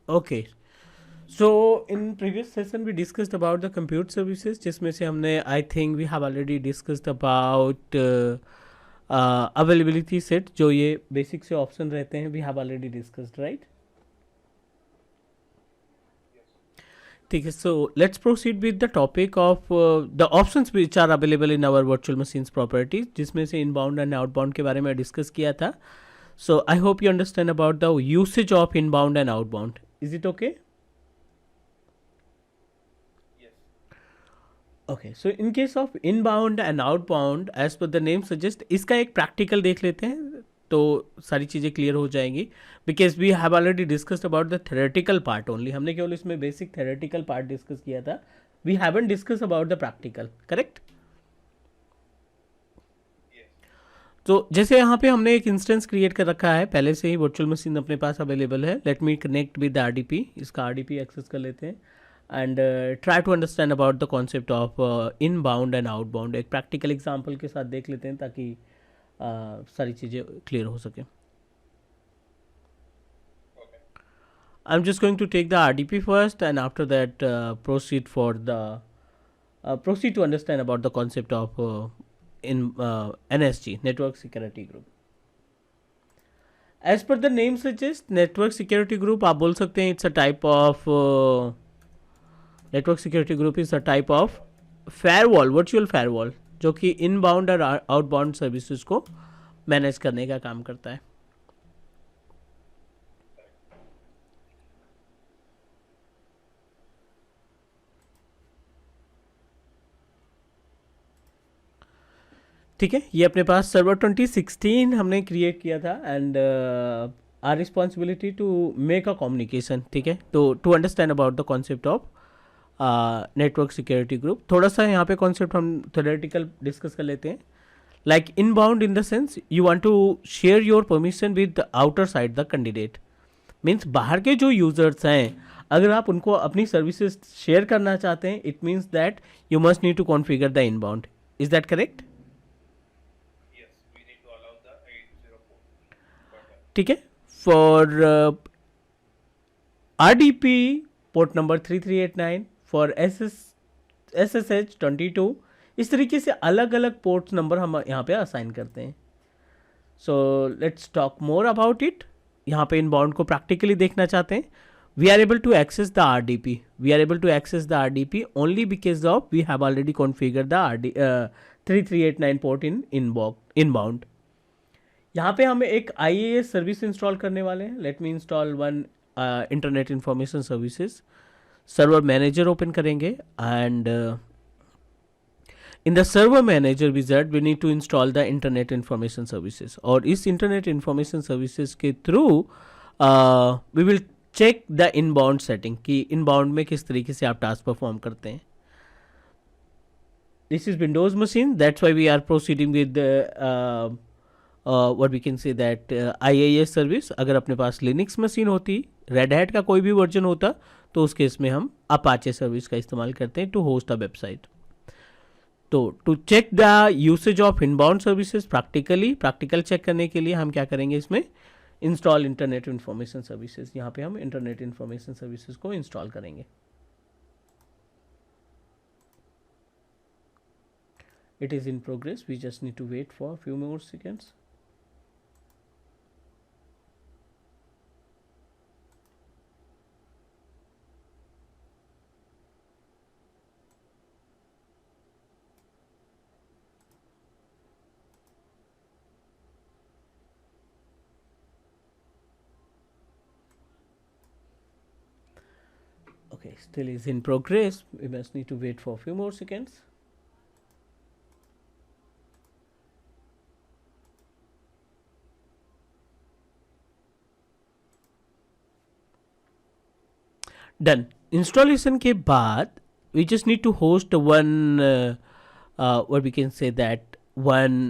Okay. So in previous session we discussed about the compute services, जिसमें से हमने I think we have already discussed about availability set, जो ये basic से option रहते हैं, we have already discussed, right? ठीक है. So let's proceed with the topic of the options which are available in our virtual machines properties, जिसमें से inbound and outbound के बारे में डिस्कस किया था. So I hope you understand about the usage of inbound and outbound. Is it okay? Okay. So in case of inbound and outbound, as per the name suggest, इसका एक practical देख लेते हैं तो सारी चीज़ें क्लियर हो जाएंगी. Because we have already discussed about the theoretical part only. हमने केवल इसमें बेसिक थेरेटिकल पार्ट डिस्कस किया था. We haven't discuss about the practical. Correct. तो जैसे यहाँ पे हमने एक इंस्टेंस क्रिएट कर रखा है पहले से ही, वर्चुअल मशीन अपने पास अवेलेबल है. Let me connect with RDP. इसका आरडीपी एक्सेस कर लेते हैं and try to understand about the concept of inbound and outbound. एक प्रैक्टिकल एग्जांपल के साथ देख लेते हैं ताकि सारी चीज़ें क्लियर हो सके. I'm just going to take the RDP first, and after that proceed to understand about the concept of in NSG, Network Security Group. As per the name suggests, Network Security Group, आप बोल सकते हैं it's a type of Network Security Group is a type of firewall, virtual firewall, जो कि inbound और outbound services को manage करने का काम करता है. ठीक है. ये अपने पास सर्वर 2016 हमने क्रिएट किया था and our responsibility to make a communication. ठीक है. तो to understand about the concept of network security group, थोड़ा सा यहाँ पे कॉन्सेप्ट हम थ्योरेटिकल डिस्कस कर लेते हैं. Like inbound in the sense you want to share your permission with outer side the candidate. Means बाहर के जो यूजर्स हैं, अगर आप उनको अपनी सर्विसेज शेयर करना चाहते हैं, it means that you must need to configure the inbound. Is that correct? ठीक है. For RDP port number 3389, for SSH 22, इस तरीके से अलग अलग पोर्ट नंबर हम यहाँ पे असाइन करते हैं. So let's talk more about it. यहाँ पे इनबाउंड को प्रैक्टिकली देखना चाहते हैं. We are able to access the RDP. We are able to access the RDP only because of we have already configure the 3389 port in inbound. यहाँ पे हम एक IaaS सर्विस इंस्टॉल करने वाले हैं. Let me install one Internet Information Services. Server manager open करेंगे and in the server manager wizard we need to install the Internet Information Services. और इस इंटरनेट इंफॉर्मेशन सर्विसेज के through we will check the inbound setting कि inbound में किस तरीके से आप टास्क परफॉर्म करते हैं. This is Windows machine, that's why we are proceeding with what we can say that IaaS service. अगर अपने पास लिनक्स मशीन होती, रेड हैट का कोई भी वर्जन होता, तो उस केस में हम अपाचे सर्विस का इस्तेमाल करते हैं टू होस्ट अ वेबसाइट. तो to check the usage of inbound services practical check करने के लिए हम क्या करेंगे, इसमें इंस्टॉल इंटरनेट इन्फॉर्मेशन सर्विसेज. यहाँ पे हम इंटरनेट इन्फॉर्मेशन सर्विसेज को इंस्टॉल करेंगे. It is in progress. We just need to wait for few more seconds. Okay, still is in progress. We must need to wait for a few more seconds. Done. Installation के बाद we just need to host one what we can say that one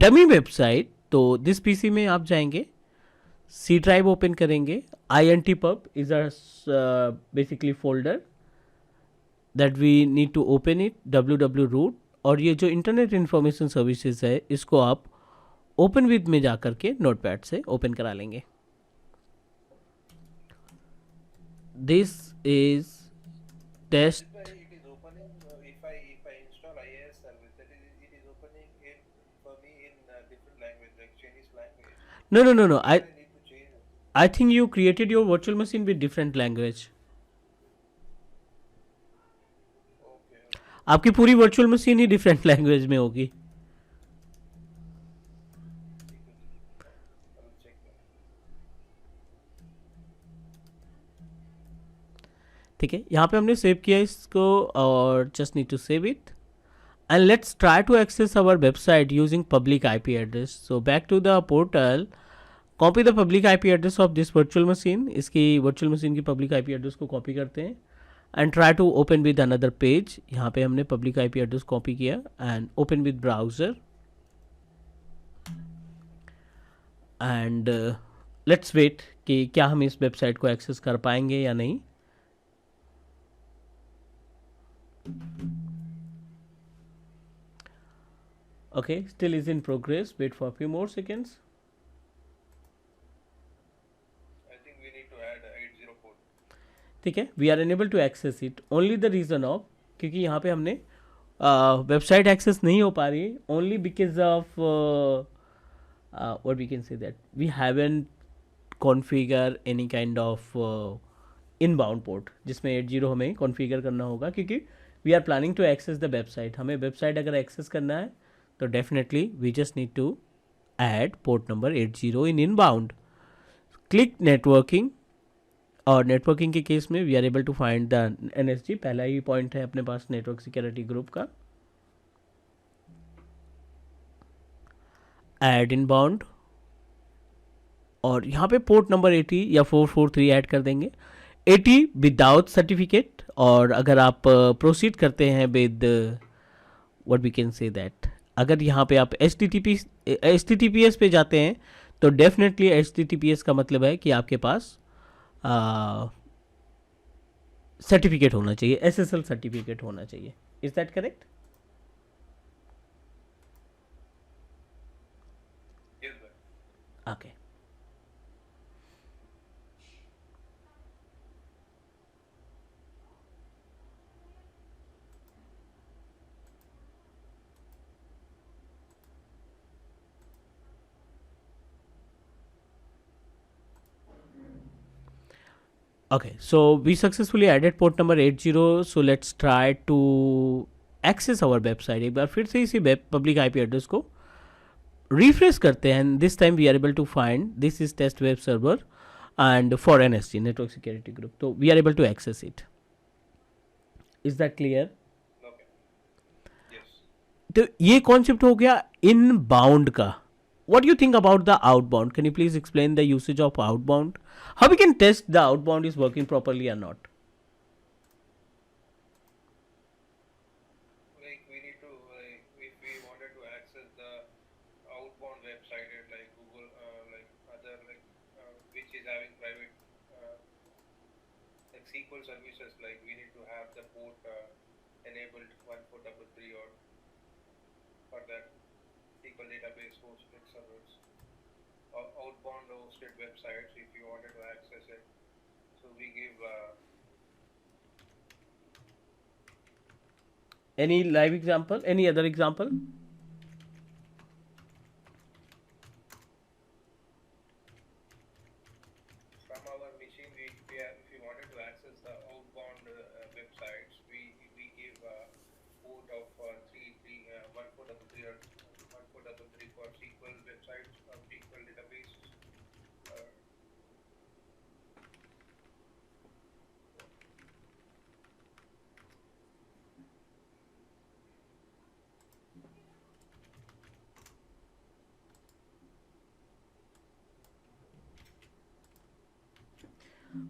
dummy website. तो this PC में आप जाएंगे, C drive open करेंगे, intpub is a basically folder that we need to open it, www root. और ये जो internet information services है, इसको आप ओपन विद में जा करके नोटपैड से ओपन करा लेंगे. this is test. Why it is opening if I install IIS service, that is it is opening in for me in different language like Chinese language. No, no, no, So no. where I need to change it. I think you created your virtual machine with different language. Okay, okay. आपकी पूरी virtual machine ही different language में होगी. ठीक है. I will check that. ठीक है, यहाँ पे हमने सेव किया इसको और just need to save it and let's try to access our website using public IP address. So back to the portal, copy the public IP address of this virtual machine. इसकी virtual machine की public IP address को copy करते हैं and try to open with another page. यहाँ पे हमने public IP address copy किया and open with browser and let's wait कि क्या हम इस वेबसाइट को एक्सेस कर पाएंगे या नहीं. Okay, still is in progress. Wait for a few more seconds. I think we need to add 80 port. ठीक है, we are unable to access it only the reason of, क्योंकि यहाँ पे हमने वेबसाइट एक्सेस नहीं हो पा रही only because of what we can say that we haven't configure any kind of inbound port जिसमें 80 हमें कॉन्फ़िगर करना होगा, क्योंकि we are planning to access the website. हमें वेबसाइट अगर एक्सेस करना है तो definitely we just need to add port number 80 in inbound. Click networking, और नेटवर्किंग के केस में we are able to find the NSG. पहला ही पॉइंट है अपने पास नेटवर्क सिक्योरिटी ग्रुप का. ऐड इनबाउंड और यहाँ पे पोर्ट नंबर 80 या 443 ऐड कर देंगे. 80 विदाउट सर्टिफिकेट, और अगर आप प्रोसीड करते हैं with what we can say that, अगर यहाँ पे आप HTTPS पे जाते हैं तो डेफिनेटली HTTPS का मतलब है कि आपके पास सर्टिफिकेट होना चाहिए, SSL सर्टिफिकेट होना चाहिए. Is that correct? Yes, sir. Okay. Okay, so we successfully added port number 80. So let's try to access our website. एक बार फिर से इसी वेब पब्लिक आईपी एड्रेस को रिफ्रेश करते हैं. This time we are able to find this is test web server and for NSG network security group. तो we are able to access it. Is that clear? Okay. Yes. तो ये concept हो गया inbound का. What do you think about the outbound? Can you please explain the usage of outbound? How we can test the outbound is working properly or not? Like we need to if we wanted to access the outbound website like Google, like other which is having private like SQL services, like we need to have the port enabled 1433 or for that SQL database hosted servers or outbound hosted websites if you wanted to access it. So we give Any live example? Any other example? from our machine, if we wanted to access the outbound websites, we give port of 1433 or 1433 for SQL websites or SQL database.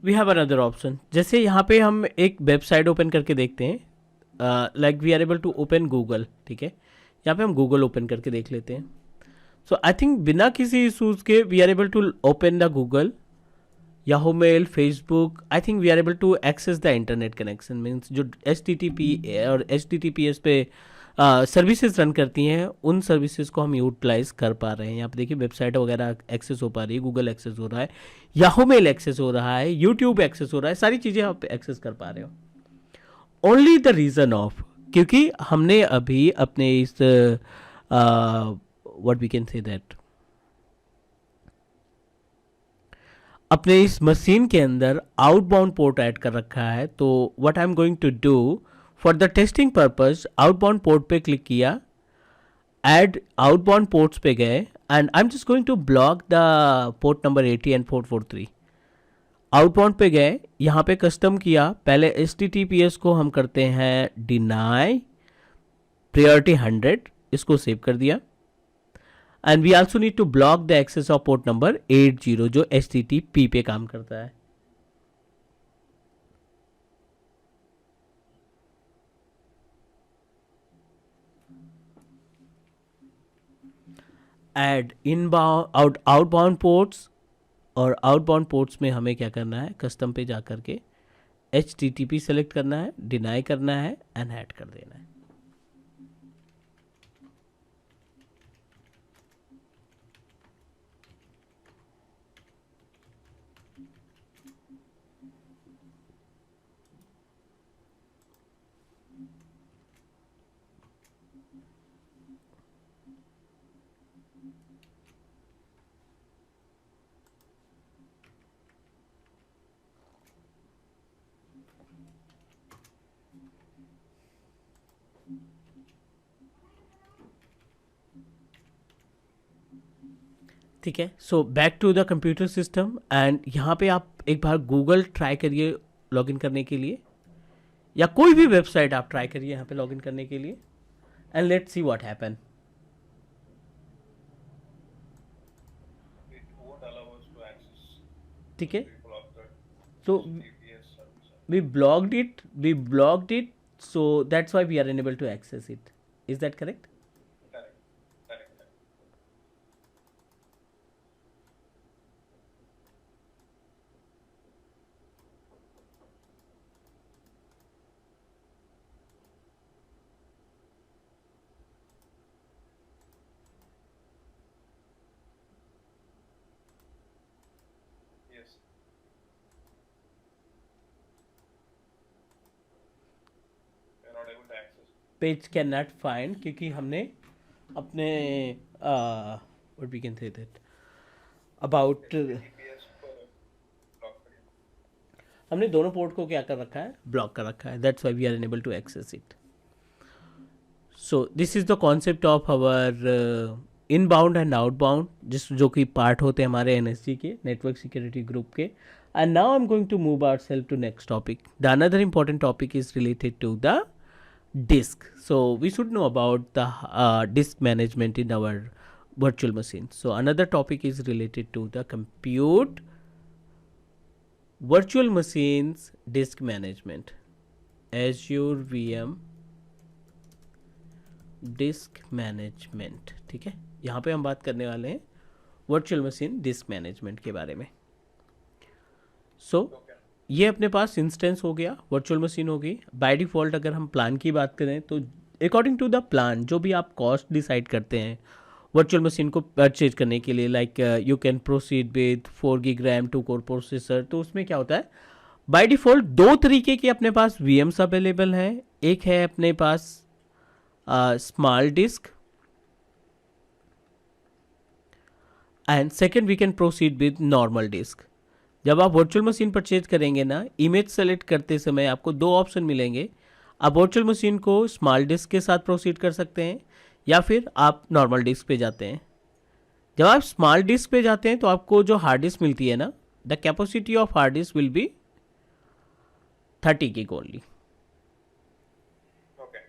We have another option. जैसे यहाँ पे हम एक website open करके देखते हैं, like we are able to open Google. ठीक है, यहाँ पे हम गूगल ओपन करके देख लेते हैं. सो आई थिंक बिना किसी इशूज़ के we are able to open the Google, Yahoo mail, Facebook. I think we are able to access the internet connection. Means जो HTTP और HTTPS पे सर्विसेज रन करती हैं, उन सर्विसेज को हम यूटिलाइज कर पा रहे हैं। यहाँ पे देखिए वेबसाइट वगैरह एक्सेस हो पा रही है, गूगल एक्सेस हो रहा है, याहू मेल एक्सेस हो रहा है, यूट्यूब एक्सेस हो रहा है, सारी चीज़ें आप एक्सेस कर पा रहे हो। ओनली द रीज़न ऑफ, क्योंकि हमने अभी अपने इस what we can say that, अपने इस मशीन के अंदर आउटबाउंड पोर्ट ऐड कर रखा है। तो what I am going to do for the testing purpose, outbound port पे क्लिक किया, ऐड आउटबाउंड पोर्ट्स पे गए and I am just going to block the port number 80 and 443। Outbound पे गए, यहाँ पे कस्टम किया, पहले HTTPS को हम करते हैं डिनाई प्रायोरिटी 100, इसको सेव कर दिया। And we also need to block the access of port number 80 जो HTTP पे काम करता है। ऐड इनबाउंड आउटबाउंड पोर्ट्स, और आउटबाउंड पोर्ट्स में हमें क्या करना है, कस्टम पे जा करके HTTP सेलेक्ट करना है, डिनाई करना है एंड ऐड कर देना है। ठीक है, so back to the computer system, and यहाँ पे आप एक बार गूगल ट्राई करिए लॉगिन करने के लिए, या कोई भी वेबसाइट आप ट्राई करिए यहाँ पे लॉगिन करने के लिए, and let's see what happen. It won't allow us to access ठीक है, people of the तो TPS service. we blocked it, so that's why we are unable to access it. Is that correct? Correct. Correct. Correct. Yes. We are not able to access. Page cannot find, क्योंकि हमने अपने what we can say that about TPS को block कर दिया. हमने दोनों port को क्या कर रखा है, ब्लॉक कर रखा है। That's why we are unable to access it. So this is the concept of our inbound and outbound, जो कि पार्ट होते हैं हमारे NSG के, नेटवर्क सिक्योरिटी ग्रुप के। And now I am going to move our self to next topic. The another important topic is related to the disk. So we should know about the disk management in our virtual machine. So another topic is related to the compute virtual machines disk management, Azure VM disk management। ठीक है, यहाँ पे हम बात करने वाले हैं virtual machine disc management के बारे में। सो ये अपने पास इंस्टेंस हो गया, वर्चुअल मशीन हो गई। बाय डिफ़ॉल्ट अगर हम प्लान की बात करें तो अकॉर्डिंग टू द प्लान जो भी आप कॉस्ट डिसाइड करते हैं वर्चुअल मशीन को परचेज करने के लिए, like you can proceed with 4 GB RAM 2 core processor, तो उसमें क्या होता है बाय डिफ़ॉल्ट दो तरीके के अपने पास VMs अवेलेबल हैं। एक है अपने पास small disk, and second we can proceed with normal disk. जब आप वर्चुअल मशीन परचेज करेंगे ना, इमेज सेलेक्ट करते समय आपको दो ऑप्शन मिलेंगे। आप वर्चुअल मशीन को स्मॉल डिस्क के साथ प्रोसीड कर सकते हैं, या फिर आप नॉर्मल डिस्क पे जाते हैं। जब आप स्मॉल डिस्क पे जाते हैं तो आपको जो हार्ड डिस्क मिलती है ना, the capacity of hard disk will be 30 GB only. Okay.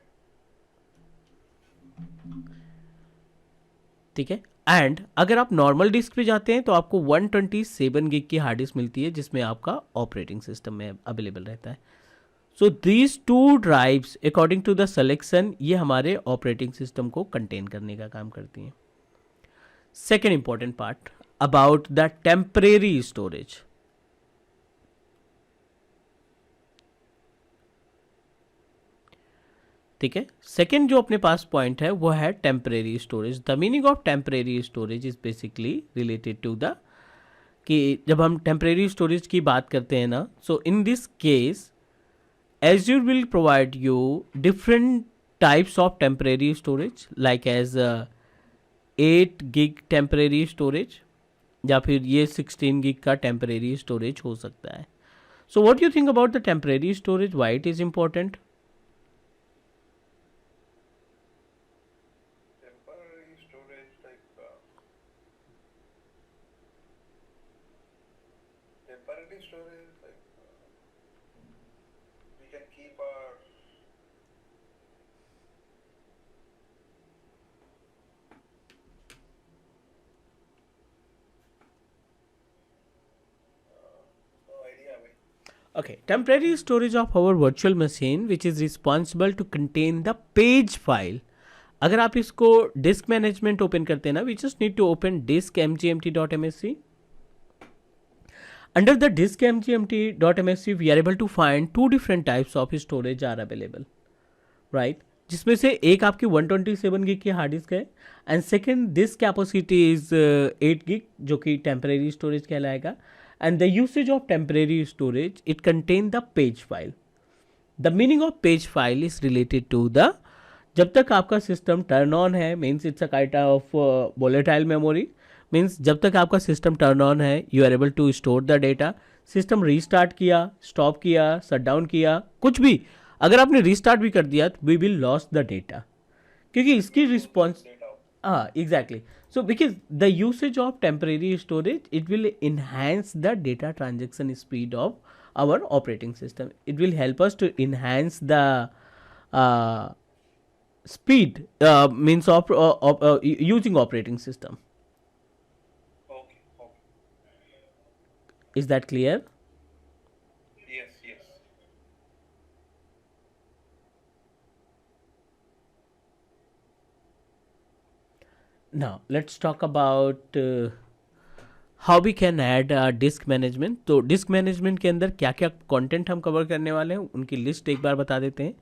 ठीक है, एंड अगर आप नॉर्मल डिस्क पे जाते हैं तो आपको 127 GB की हार्ड डिस्क मिलती है, जिसमें आपका ऑपरेटिंग सिस्टम में अवेलेबल रहता है। So these two drives according to the selection ये हमारे ऑपरेटिंग सिस्टम को कंटेन करने का काम करती हैं। Second important part about the temporary storage. ठीक है। सेकेंड जो अपने पास पॉइंट है वो है temporary storage. The meaning of temporary storage is basically related to the कि जब हम टेम्परेरी स्टोरेज की बात करते हैं ना, so in this case Azure will provide you different types of temporary storage like as 8 gig temporary storage या फिर ये 16 gig का temporary storage हो सकता है. So what do you think about the temporary storage? Why it is important? Temporary storage, like temporary storage, like we can keep our no idea. I mean, Okay, temporary storage of our virtual machine which is responsible to contain the page file. अगर आप इसको disk management open करते हैं ना, we just need to open disk mgmt.msc. Under the disk mgmt.msc we are able to find two different types of storage are available, right? जिसमें से एक आपकी 127 गिग की हार्ड डिस्क है and second disk capacity is 8 gig जो कि temporary storage कहलाएगा. And the usage of temporary storage it contain the page file. The meaning of page file is related to the जब तक आपका system turn on है, means it's a kind of volatile memory. Means जब तक आपका system turn on है you are able to store the data. System restart किया, stop किया, शट डाउन किया, कुछ भी अगर आपने रीस्टार्ट भी कर दिया तो we will loss the data, क्योंकि इसकी रिस्पॉन्स data. हाँ exactly. So because the usage of temporary storage it will enhance the data transaction speed of our operating system. It will help us to enhance the speed means of using operating system. Okay, okay. Is that clear? Yes, yes. Now let's talk about how we can add disk management. तो disk management के अंदर क्या क्या content हम cover करने वाले हैं उनकी list एक बार बता देते हैं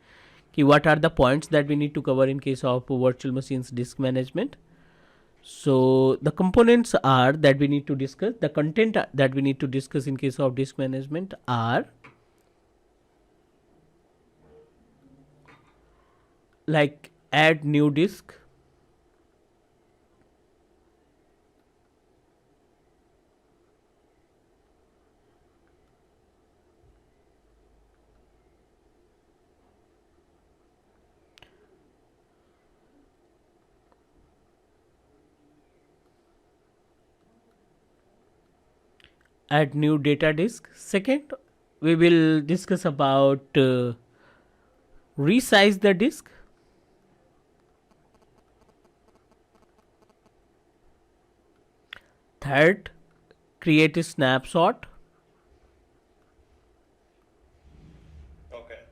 कि what are the points that we need to cover in case of virtual machines disk management. So the components are that we need to discuss, the content that we need to discuss in case of disk management are like add new disk, add new data disk. Second, we will discuss about resize the disk. Third, create a snapshot. Okay.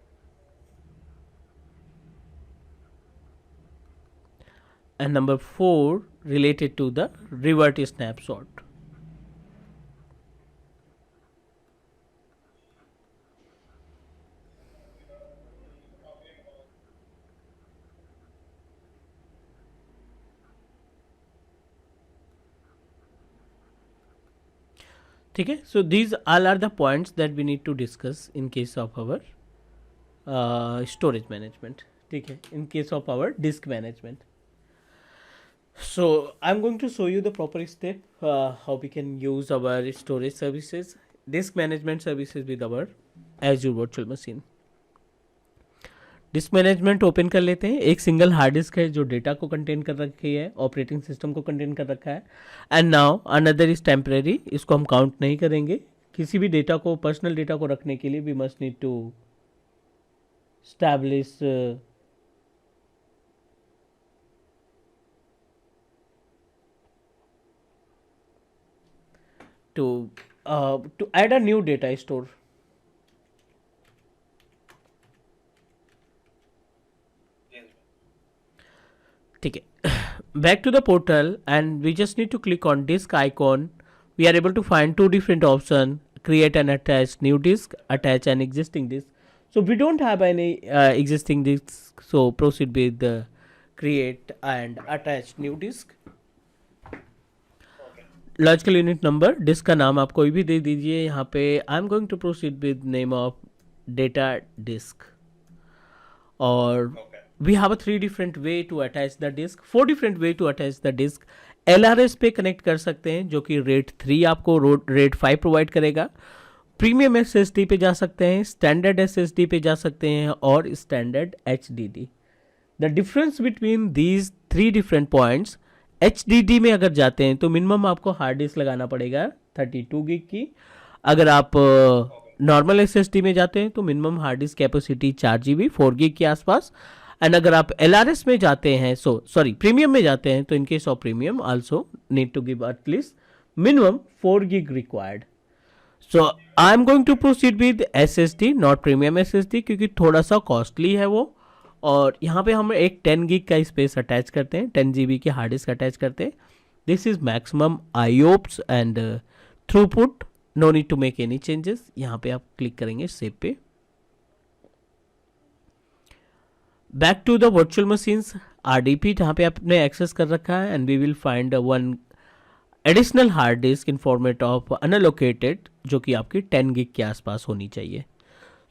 And number 4 related to the revert snapshot. ठीक है. So these all are the points that we need to discuss in case of our storage management. ठीक है, in case of our disk management. So I'm going to show you the proper step how we can use our storage services, disk management services with our Azure virtual machine. Disc management open कर लेते हैं. एक single hard disk है जो data को contain कर रखी है, ऑपरेटिंग सिस्टम को कंटेन कर रखा है. And now another is temporary. इसको हम काउंट नहीं करेंगे. किसी भी डेटा को, पर्सनल डेटा को रखने के लिए we must need to establish to add a new data store. Yes. ठीक है. Back to the portal and we just need to click on disk icon. We are able to find two different options: create and attach new disk, attach an existing disk. So we don't have any existing disk, so proceed with the create and attach new disk. Okay. Logical unit number disk का नाम आप कोई भी दे दीजिए यहाँ पे. I am going to proceed with name of data disk. और Okay. we have a 3 different way to attach the disk, 4 different way to attach the disk. LRS पे कनेक्ट कर सकते हैं जो कि रेट 3 आपको रेट 5 प्रोवाइड करेगा. Premium SSD पे जा सकते हैं, स्टैंडर्ड SSD पे जा सकते हैं और standard HDD. The difference between these 3 different points, HDD में अगर जाते हैं तो मिनिमम आपको हार्ड डिस्क लगाना पड़ेगा 32 गिग की. अगर आप नॉर्मल SSD में जाते हैं तो minimum hard disk capacity 4 GB 4 gig के आसपास. एंड अगर आप LRS में जाते हैं, प्रीमियम में जाते हैं, तो in case of premium also need to give at least minimum 4 gig required. So I am going to proceed with SSD, not premium SSD, क्योंकि थोड़ा सा कॉस्टली है वो. और यहाँ पे हम एक 10 गिग का स्पेस अटैच करते हैं, 10 GB की हार्ड डिस्क अटैच करते हैं. This is maximum IOPS and throughput. No need to make any changes. यहाँ पे आप क्लिक करेंगे सेव पे. Back to the virtual machines RDP जहाँ पे आपने एक्सेस कर रखा है, and we will find one additional hard disk in format of unallocated जो कि आपकी 10 गिग के आसपास होनी चाहिए.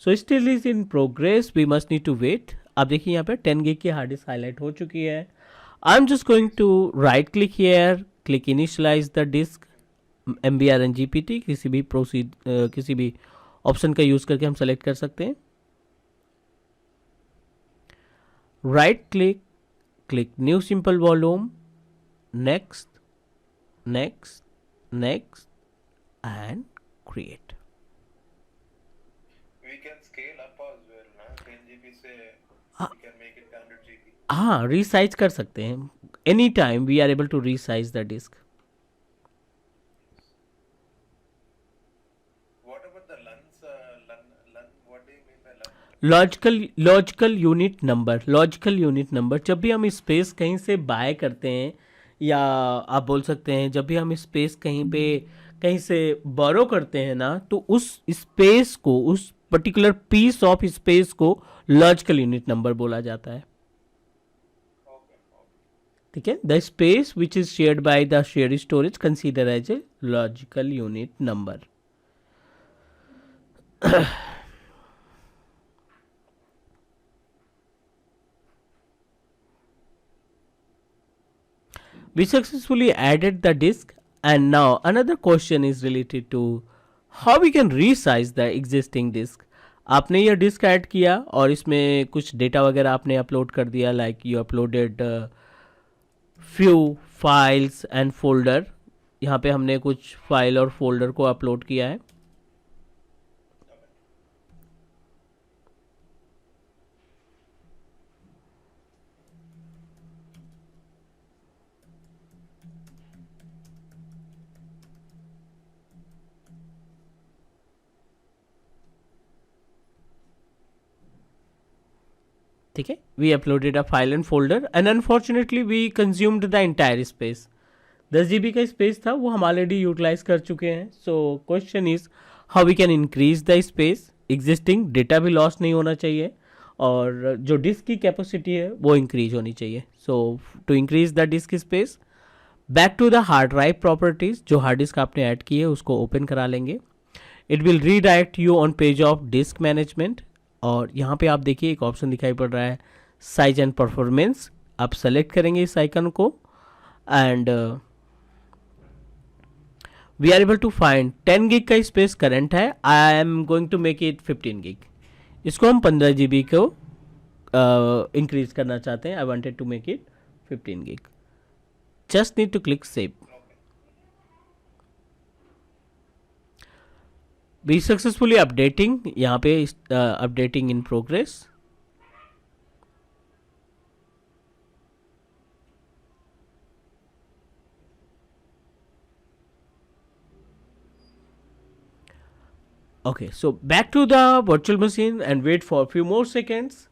So still is in progress, we must need to wait. आप देखिए यहाँ पे 10 गिग की हार्ड डिस्क हाईलाइट हो चुकी है. I am just going to right click here, click initialize the disk, MBR and GPT, किसी भी ऑप्शन का यूज करके हम सेलेक्ट कर सकते हैं. Right click, click new simple volume, next next next and create. We can scale up as well, ना? 10 GB से हाँ. we can make it 100 GB. हाँ, रीसाइज कर सकते हैं. Any time we are able to resize the disk. What about the LUNs? What do you mean by LUN? Logical unit number, जब भी हम स्पेस कहीं से बाय करते हैं, या आप बोल सकते हैं जब भी हम स्पेस कहीं से बोरो करते हैं ना, तो उस स्पेस को, उस पर्टिकुलर पीस ऑफ स्पेस को लॉजिकल यूनिट नंबर बोला जाता है. Okay. ठीक है. The space which is shared by the share storage consider as a logical unit number. We successfully added the disk, and now another question is related to how we can resize the existing disk. आपने ये disc add किया और इसमें कुछ data वगैरह आपने upload कर दिया, like you uploaded few files and folder. यहाँ पे हमने कुछ फाइल और फोल्डर को अपलोड किया है. ठीक है. We uploaded a file and folder, and unfortunately we consumed the entire space. 10 GB का स्पेस था, वो हम ऑलरेडी यूटिलाइज कर चुके हैं. So question is how we can increase the space. Existing data भी लॉस नहीं होना चाहिए, और जो डिस्क की कैपेसिटी है वो इंक्रीज होनी चाहिए. So to increase the disk space, back to the hard drive properties, जो हार्ड डिस्क आपने ऐड की है उसको ओपन करा लेंगे. It will redirect you on page of disk management. और यहाँ पे आप देखिए एक ऑप्शन दिखाई पड़ रहा है, साइज एंड परफॉर्मेंस. आप सेलेक्ट करेंगे इस आइकन को, and we are able to find 10 gig का स्पेस करंट है. I am going to make it 15 gig. इसको हम 15 GB को इंक्रीज करना चाहते हैं. I wanted to make it 15 gig. Just need to click save. B successfully updating. यहाँ पे updating in progress. Okay, so back to the virtual machine and wait for a few more seconds.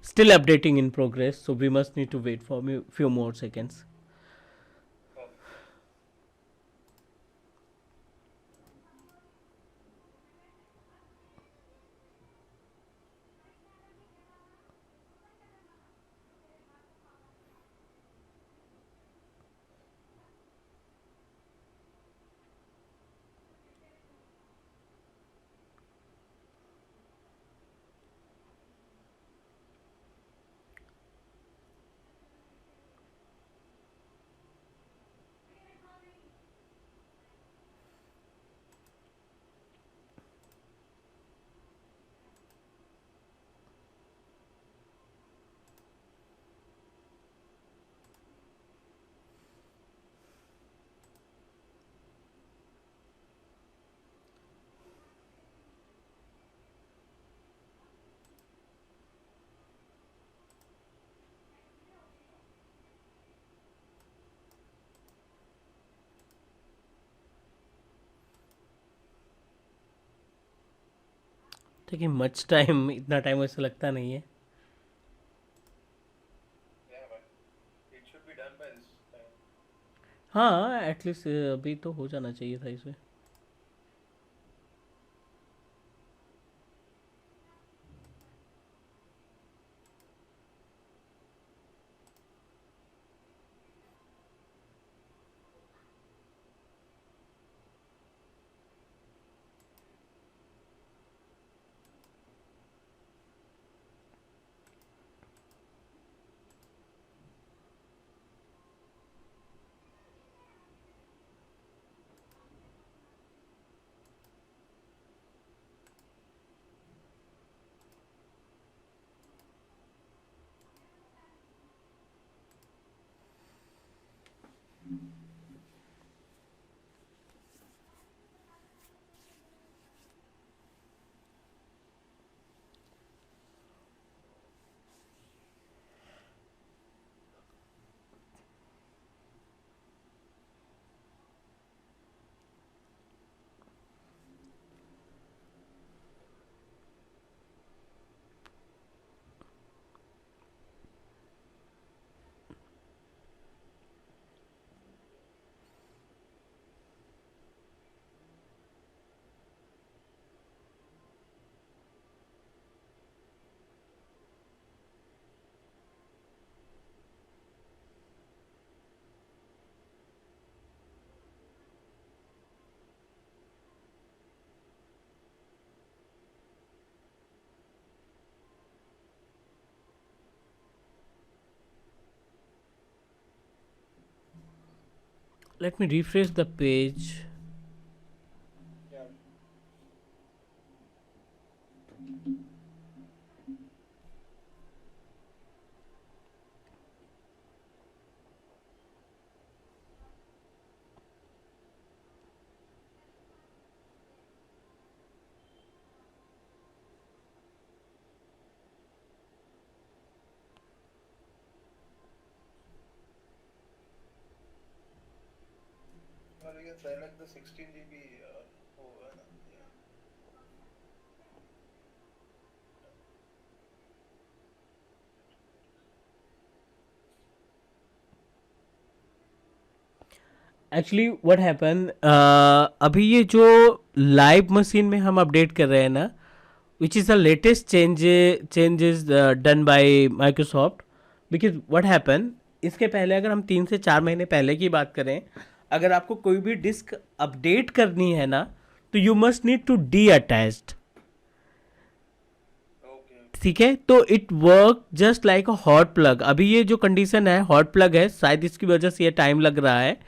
Still updating in progress, so we must need to wait for few more seconds. Okay. देखिए much time, इतना time वैसे लगता नहीं है. Yeah, but it should be done by this time. हाँ at least अभी तो हो जाना चाहिए था इसमें. Let me refresh the page. Yeah. Or we can select the 16 GB. Yeah. Actually what happen, अभी ये जो लाइव मशीन में हम अपडेट कर रहे हैं ना, which is the latest changes done by Microsoft. Because what happen, इसके पहले अगर हम 3 से 4 महीने पहले की बात करें, अगर आपको कोई भी डिस्क अपडेट करनी है ना, तो you must need to detached. Okay. ठीक है, तो it work just like a hot plug. अभी ये जो कंडीशन है हॉट प्लग है, शायद इसकी वजह से ये टाइम लग रहा है.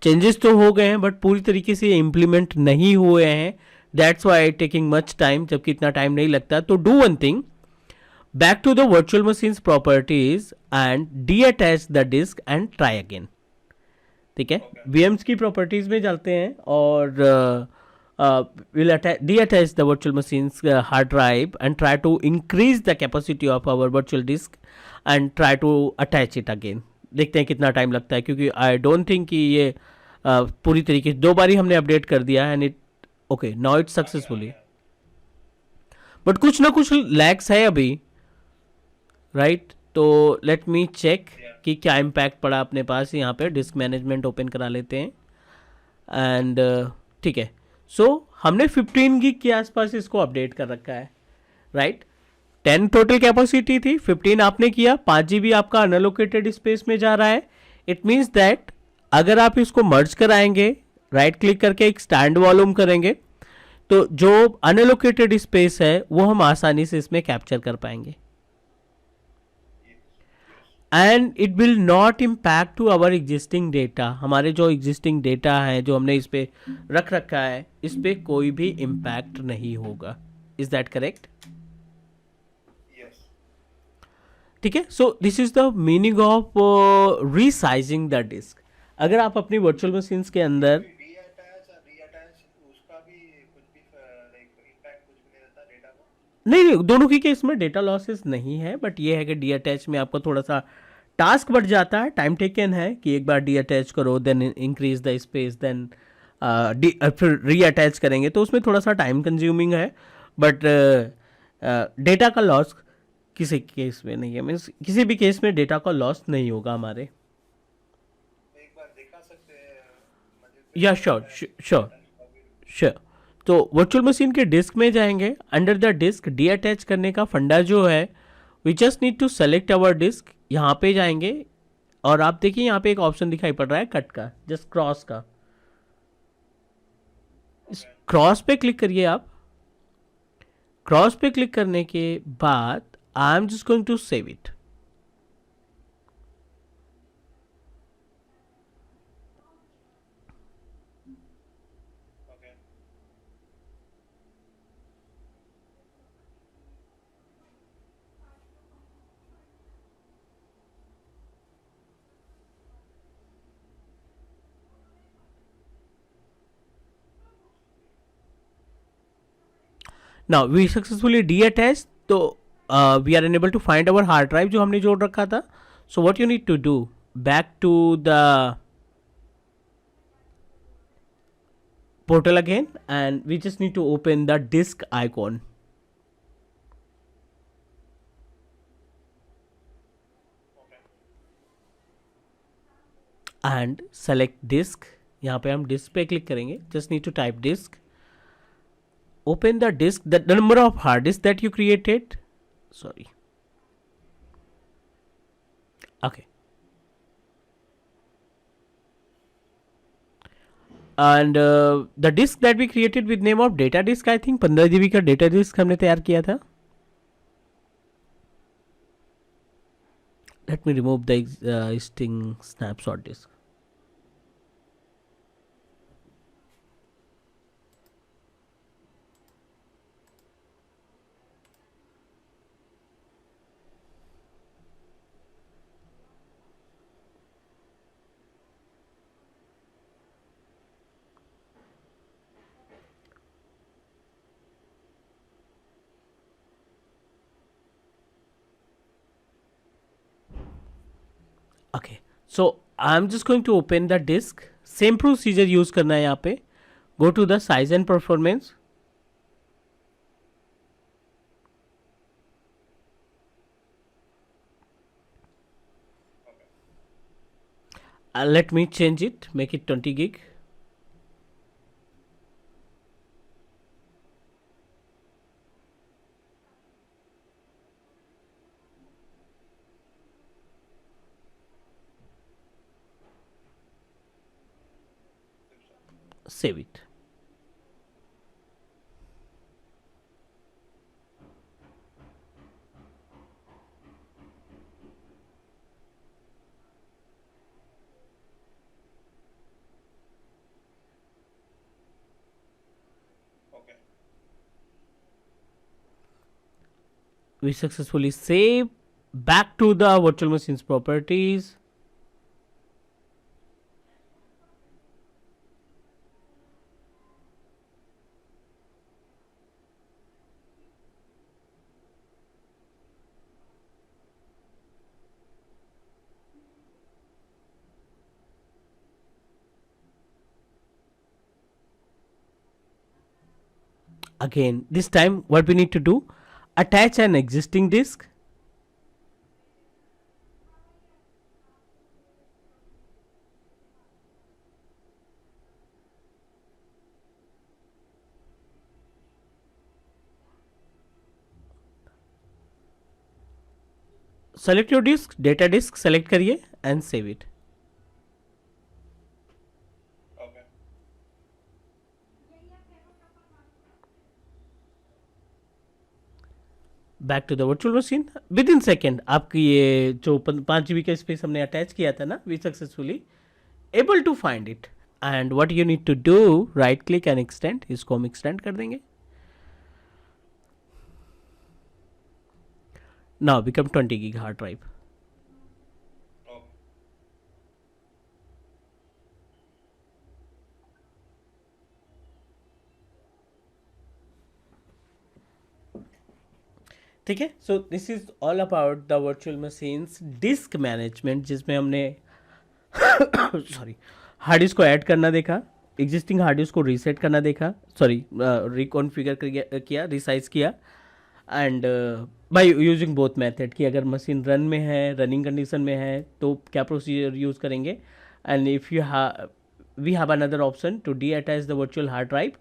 चेंजेस तो हो गए हैं बट पूरी तरीके से इम्प्लीमेंट नहीं हुए हैं. That's why taking much time, जबकि इतना टाइम नहीं लगता. तो do one thing, back to the virtual machines properties and detach the disk and try again. ठीक है, वीएम्स की प्रॉपर्टीज में जाते हैं और will detach the virtual machines hard drive and try to increase the capacity of our virtual disk and try to attach it again. देखते हैं कितना टाइम लगता है, क्योंकि आई डोंट थिंक कि ये पूरी तरीके से 2 बारी हमने अपडेट कर दिया and it okay now it's successfully. But कुछ ना कुछ लैग्स है अभी. राइट। तो लेट मी चेक Yeah. कि क्या इम्पैक्ट पड़ा अपने पास। यहाँ पे डिस्क मैनेजमेंट ओपन करा लेते हैं एंड ठीक है। सो हमने 15 गिग के आसपास इसको अपडेट कर रखा है, राइट। 10 टोटल कैपेसिटी थी, 15 आपने किया, 5 GB आपका अनलोकेटेड स्पेस में जा रहा है। इट मीन्स दैट अगर आप इसको मर्ज कराएंगे, राइट क्लिक करके एक स्टैंड वॉल्यूम करेंगे, तो जो अनलोकेटेड स्पेस है वो हम आसानी से इसमें कैप्चर कर पाएंगे Yes. Yes. And it will not impact to our existing data. हमारे जो एग्जिस्टिंग डेटा है जो हमने इस पे रख रखा है, इस पे कोई भी इम्पैक्ट नहीं होगा। Is that correct? Yes. ठीक है। So this is the meaning of resizing the disk. अगर आप अपनी वर्चुअल मशीन्स के अंदर डीअटैच और रीअटैच उसका भी कुछ भी लाइक इम्पैक्ट कुछ भी नहीं रहता डेटा को. नहीं, दोनों की केस में डेटा लॉसेस नहीं है, बट ये है कि डी अटैच में आपको थोड़ा सा टास्क बढ़ जाता है, टाइम टेकन है कि एक बार डी अटैच करो, then increase the space, then फिर री अटैच करेंगे, तो उसमें थोड़ा सा टाइम कंज्यूमिंग है। बट डेटा का लॉस किसी केस में नहीं है, मीन्स किसी भी केस में डेटा का लॉस नहीं होगा हमारे। एक बार दिखा सकते हैं या श्योर श्योर श्योर। तो वर्चुअल मशीन के डिस्क में जाएंगे, under the disk detach करने का फंडा जो है, we just need to select our disk. यहाँ पे जाएंगे और आप देखिए यहाँ पे एक ऑप्शन दिखाई पड़ रहा है कट का, जस्ट क्रॉस का। इस क्रॉस पे क्लिक करिए आप। क्रॉस पे क्लिक करने के बाद I am just going to save it. Okay. Now we successfully detach. तो we are unable to find our hard drive जो हमने जोड़ रखा था। So what you need to do, back to the portal again, and we just need to open the disk icon okay. and select disk। यहाँ पे हम disk पे click करेंगे, just need to type disk, open the disk, the number of hard disk that you created, sorry, okay, and the disk that we created with name of data disk, I think 15 GB का data disk हमने तैयार किया था। let me remove the existing snapshot disk। okay, so I'm just going to open the disk। same procedure use करना है यहाँ पे। go to the size and performance, let me change it, make it 20 gig। save it। Okay. we successfully save, back to the virtual machines properties, again this time what we need to do, attach an existing disk, select your disk, data disk select करिए and save it. Okay. Back to the virtual machine. Within second आपकी ये जो 5 GB का space हमने attach किया था ना, we successfully able to find it. And what you need to do, right click and extend. इसको हम एक्सटेंड कर देंगे. Now become 20 GB hard drive. Okay. ठीक है. So this is all about the virtual machines disk management, जिसमें हमने sorry hard disk को add करना देखा, एग्जिस्टिंग हार्ड डिस्क को रीसेट करना देखा, सॉरी रिकॉन्फ़िगर किया, रिसाइज किया. And by using both method कि अगर मशीन रन में है, रनिंग कंडीशन में है, तो क्या प्रोसीजर यूज़ करेंगे. And if you we have another option to detach the virtual hard drive.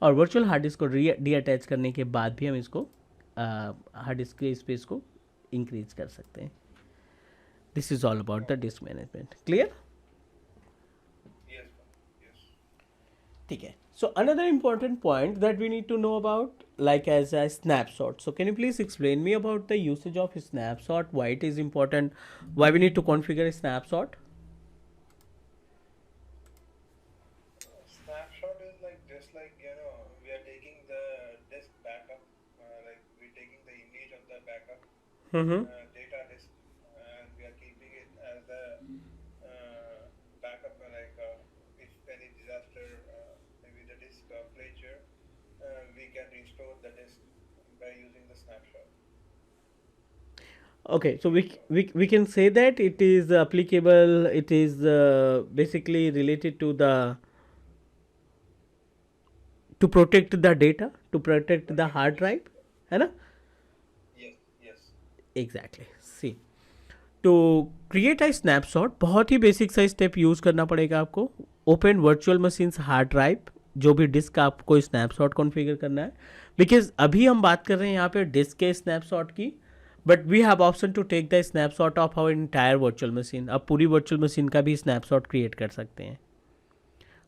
और वर्चुअल हार्ड डिस्क को डी अटैच करने के बाद भी हम इसको हार्ड डिस्क के स्पेस को इंक्रीज कर सकते हैं. This is all about the disk management. Clear? Yes, sir. Yes. ठीक है. So another important point that we need to know about, like as a snapshot. So can you please explain me about the usage of snapshot, why it is important, why we need to configure a snapshot? Snapshot is like just like we are taking the disk backup, like we're taking the image of the backup Mm-hmm. data disk, and we are keeping it as the backup. Like if any disaster, maybe the disk fletcher, we can restore the disk by using the snapshot. Okay, so we can say that it is applicable, it is basically related to the to protect the data, to protect the hard drive, है ना? Yes, yes. Exactly. See to create I snapshot बहुत ही basic सा step use करना पड़ेगा आपको. Open virtual machines hard drive, जो भी डिस्क आपको स्नैपशॉट कॉन्फ़िगर करना है, बिकॉज अभी हम बात कर रहे हैं यहाँ पे डिस्क के स्नैपशॉट की, but we have option to take the snapshot of our entire virtual machine. अब पूरी वर्चुअल मशीन का भी स्नैपशॉट क्रिएट कर सकते हैं.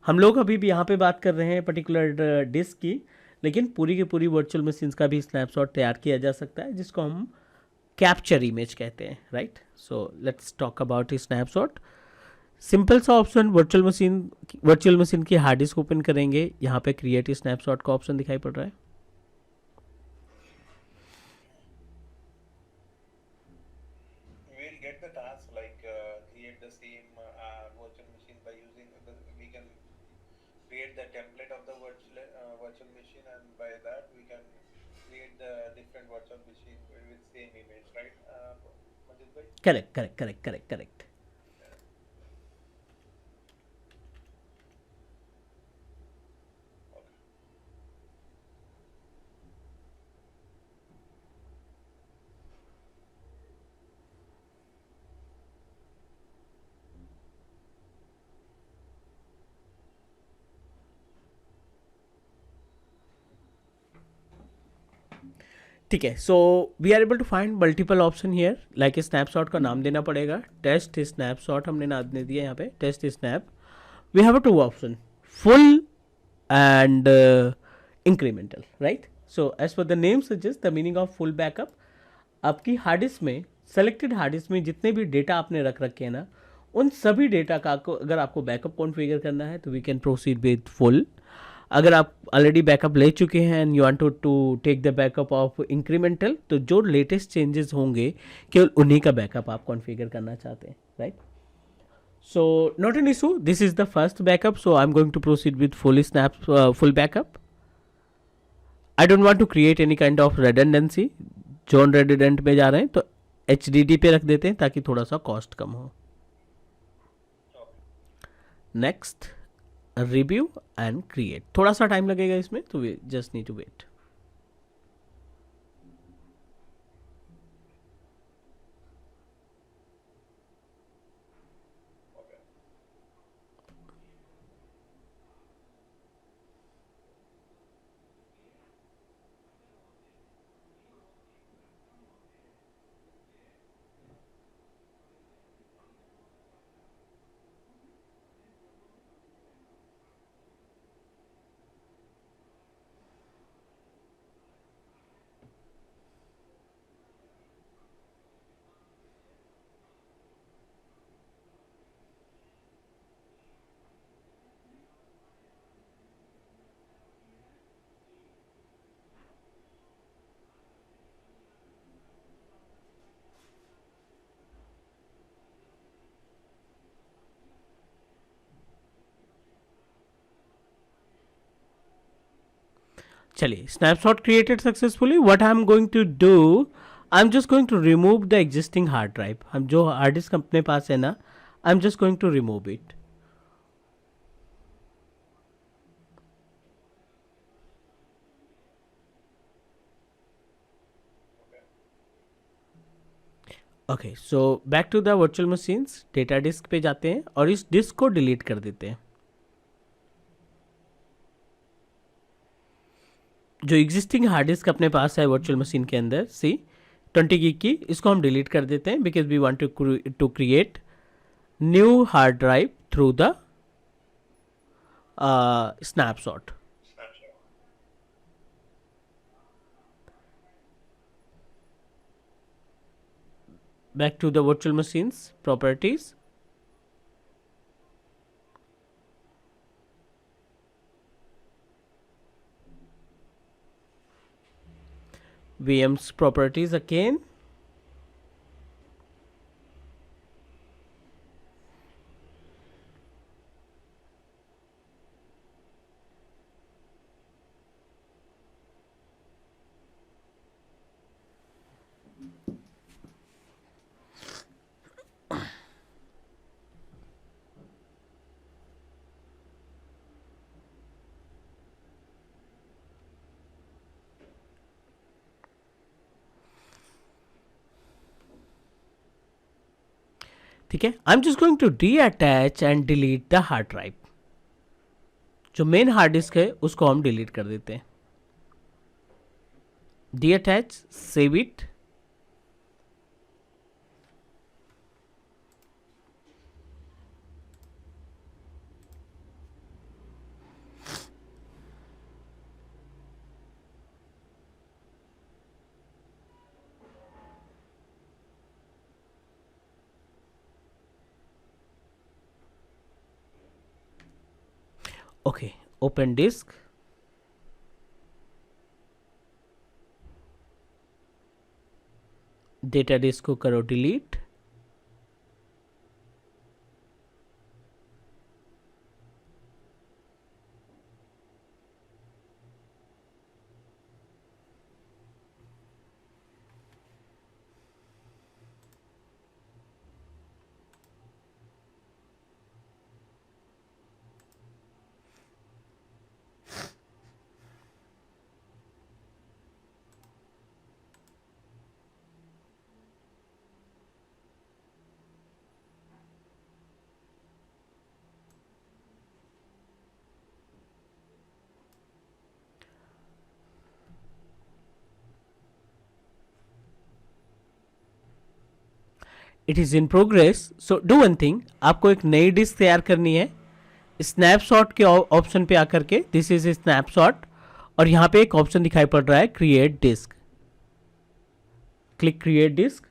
हम लोग अभी भी यहाँ पे बात कर रहे हैं पर्टिकुलर डिस्क की, लेकिन पूरी की पूरी वर्चुअल मशीन्स का भी स्नैपशॉट तैयार किया जा सकता है, जिसको हम कैप्चर इमेज कहते हैं. Right. So let's talk about snapshot. Simple सा ऑप्शन, वर्चुअल मशीन की हार्ड डिस्क ओपन करेंगे, यहाँ पे क्रिएट स्नैपशॉट का ऑप्शन दिखाई पड़ रहा है. We'll get the task like create the same virtual machine by using we can create the template of the virtual machine, and by that we can create the different virtual machine with same image, right? Manjit bhai? Correct. Okay. ठीक है. So we are able to find multiple option here. Like snapshot का नाम देना पड़ेगा, test snapshot हमने नाम दे दिया यहाँ पे, test snap. We have a two option, full and incremental. Right. So as per the name suggest the meaning of full backup. आपकी हार्ड डिस्क में, सेलेक्टेड हार्ड डिस्क में जितने भी डेटा आपने रख रखे हैं ना, उन सभी डेटा का अगर आपको बैकअप कॉन्फ़िगर करना है तो we can proceed with full. अगर आप ऑलरेडी बैकअप ले चुके हैं and you want to take the backup of incremental, तो जो लेटेस्ट चेंजेस होंगे केवल उन्हीं का बैकअप आप कॉन्फ़िगर करना चाहते हैं. Right. So not an issue, this is the first backup, so I am going to proceed with full backup. I don't want to create any kind of redundancy. Zone redundant में जा रहे हैं तो HDD पे रख देते हैं ताकि थोड़ा सा कॉस्ट कम हो. Next, review and create. थोड़ा सा टाइम लगेगा इसमें, तो we just need to wait. Okay. चलिए, snapshot created successfully. What I am going to do, I am just going to remove the existing hard drive. हम जो हार्ड डिस्क अपने पास है ना, I am just going to remove it. Okay, so back to the virtual machines. Data disk पे जाते हैं और इस डिस्क को डिलीट कर देते हैं. जो एग्जिस्टिंग हार्ड डिस्क अपने पास है वर्चुअल मशीन के अंदर, सी 20 GB की, इसको हम डिलीट कर देते हैं because we want to create new hard drive through the snapshot. Back to the virtual machines properties. VM's properties again. ठीक है, I am just going to detach and delete the hard drive. जो main hard disk है उसको हम delete कर देते हैं. Detach, save it. Okay, open disk. Data disk को करो delete. It is in progress. So do one thing, आपको एक नई डिस्क तैयार करनी है. स्नैपशॉट के ऑप्शन पे आकर के, दिस इज स्नैपशॉट, और यहाँ पे एक ऑप्शन दिखाई पड़ रहा है create disk. Click create disk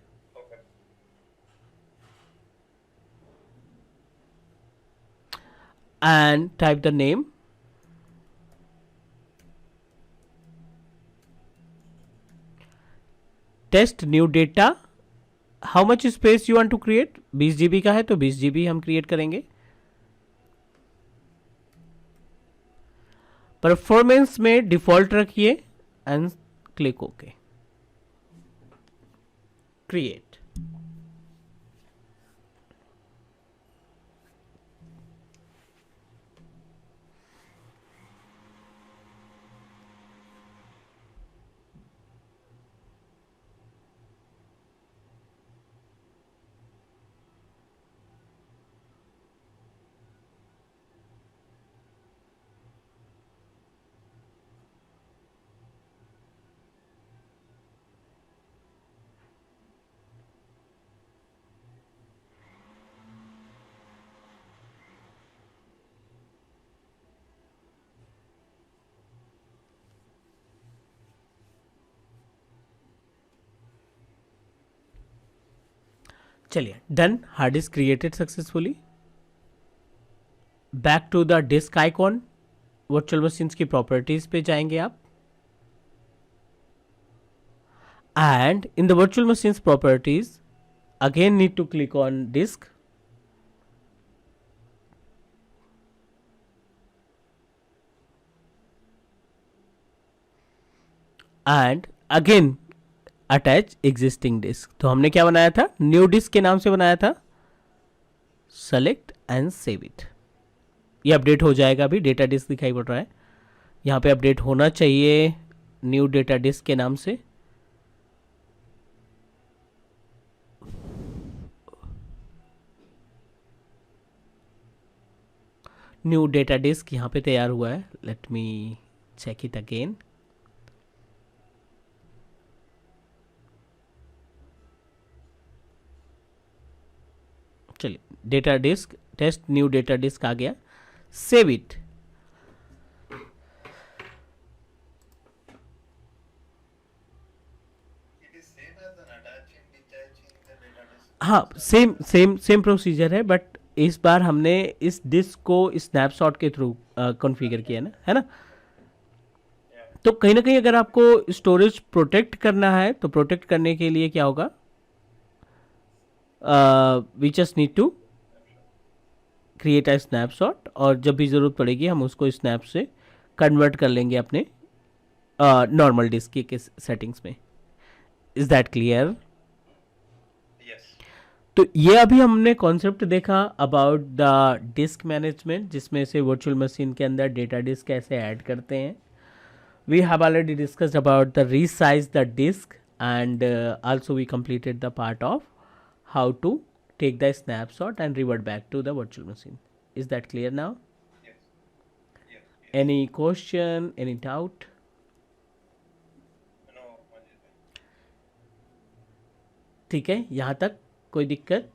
and type the name. Test new data. How much space you want to create? 20 GB का है तो 20 GB हम क्रिएट करेंगे. परफॉर्मेंस में डिफॉल्ट रखिए एंड क्लिक ओके. क्रिएट. चलिए, done. Hard disk created successfully. Back to the disk icon. Virtual machines की properties पे जाएंगे आप, and in the virtual machines properties again need to click on disk. And again attach existing disk. तो हमने क्या बनाया था, न्यू डिस्क के नाम से बनाया था, सेलेक्ट एंड सेव इट। ये अपडेट हो जाएगा, अभी डेटा डिस्क दिखाई पड़ रहा है, यहाँ पे अपडेट होना चाहिए न्यू डेटा डिस्क के नाम से। न्यू डेटा डिस्क यहाँ पे तैयार हुआ है, let me check it again. चलिए, data disk test new data disk आ गया, सेव इट। हाँ, सेम सेम सेम प्रोसीजर है, बट इस बार हमने इस डिस्क को स्नैपशॉट के थ्रू कॉन्फ़िगर किया है ना। तो कहीं ना कहीं अगर आपको स्टोरेज प्रोटेक्ट करना है तो प्रोटेक्ट करने के लिए क्या होगा, we just need to create a snapshot, और जब भी ज़रूरत पड़ेगी हम उसको स्नैप से कन्वर्ट कर लेंगे अपने नॉर्मल डिस्क के सेटिंग्स में। Is that clear? तो ये अभी हमने कॉन्सेप्ट देखा अबाउट द डिस्क मैनेजमेंट, जिसमें से वर्चुअल मशीन के अंदर डेटा डिस्क कैसे ऐड करते हैं। We have already discussed about the resize the disk, and also we completed the part of how to take the snapshot and revert back to the virtual machine. Is that clear now? Any question, any doubt? ठीक है, यहाँ तक कोई दिक्कत?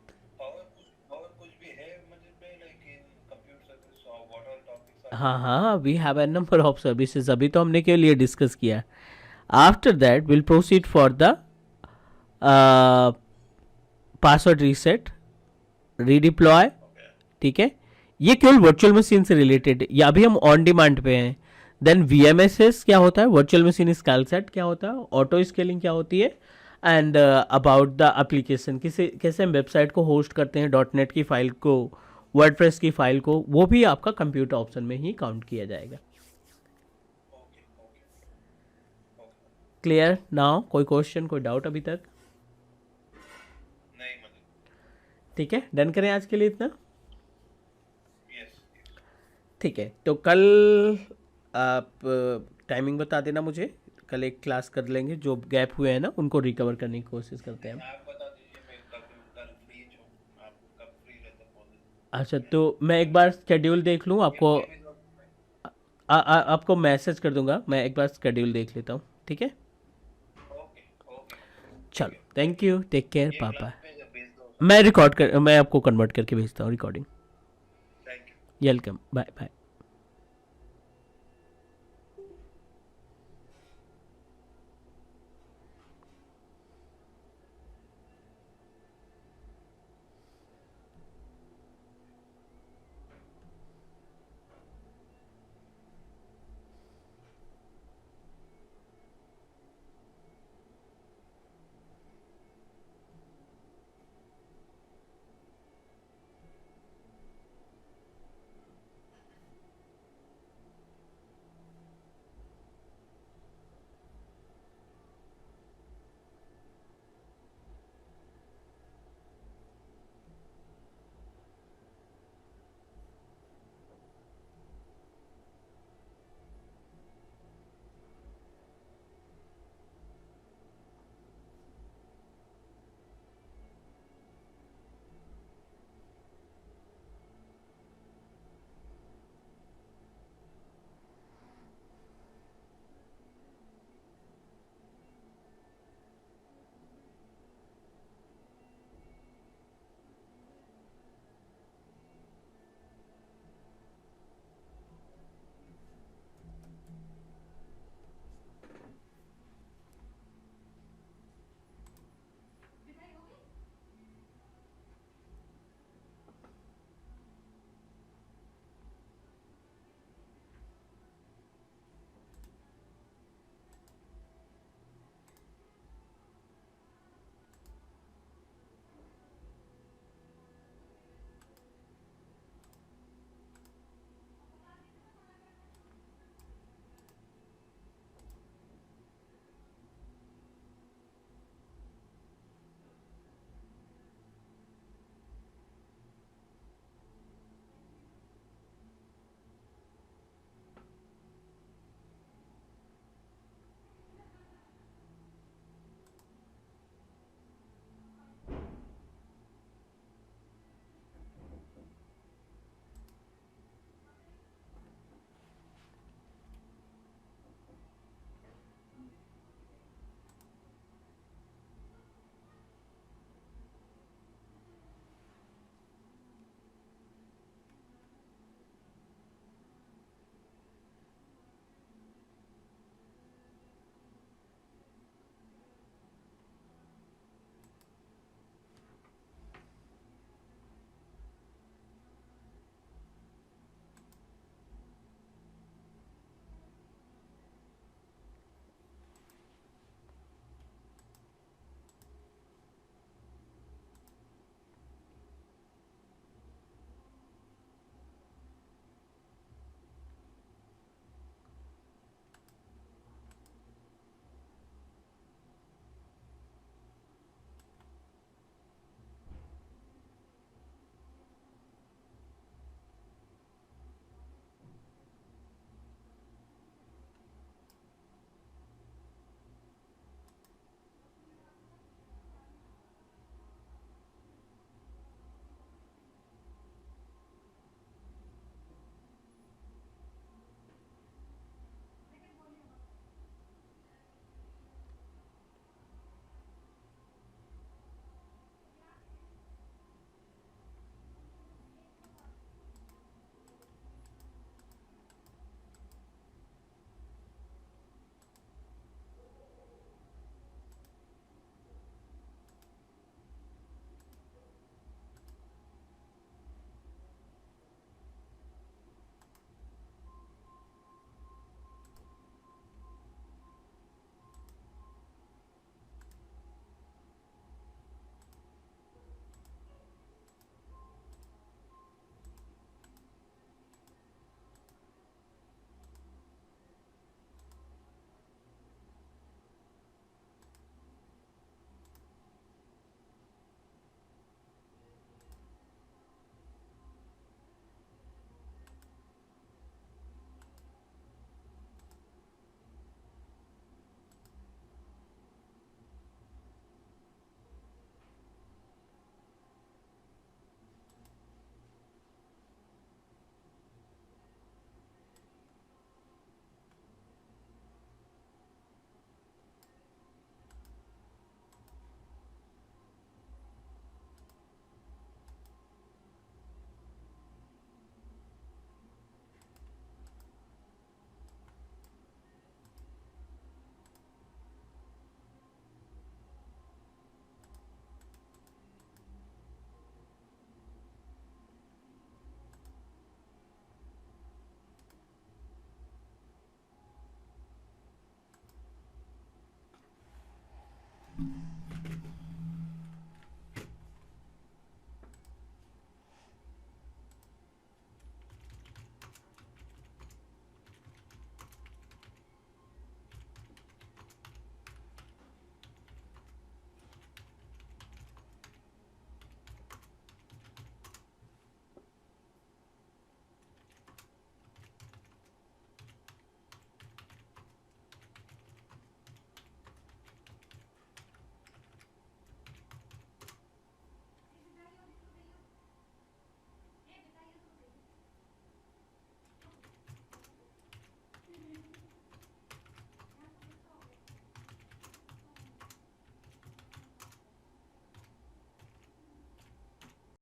हाँ हाँ, we have a number of services, अभी तो हमने के लिए डिस्कस किया। After that will proceed for the password reset, redeploy. ठीक है, ये केवल वर्चुअल मशीन से रिलेटेड, या अभी हम ऑन डिमांड पे हैं। देन VMSS क्या होता है, वर्चुअल मशीन स्केल सेट क्या होता है, ऑटो स्केलिंग क्या होती है, एंड अबाउट द एप्लीकेशन, कैसे हम वेबसाइट को होस्ट करते हैं, .NET की फाइल को, वर्डप्रेस की फाइल को, वो भी आपका कंप्यूटर ऑप्शन में ही काउंट किया जाएगा। Clear now? कोई क्वेश्चन, कोई डाउट अभी तक? नहीं। ठीक है, डन करें आज के लिए इतना। ठीक है, तो कल आप टाइमिंग बता देना मुझे, कल एक क्लास कर लेंगे, जो गैप हुए हैं ना उनको रिकवर करने की कोशिश करते हैं हम। आप बता दीजिए, मैं कल फ्री हूँ, आप कब फ्री रहते हैं? अच्छा, तो मैं एक बार शेड्यूल देख लूँ, आपको आपको मैसेज कर दूंगा, मैं एक बार शेड्यूल देख लेता हूँ। ठीक है, चलो, थैंक यू, टेक केयर, पापा। मैं आपको कन्वर्ट करके भेजता हूँ रिकॉर्डिंग। Welcome, bye bye.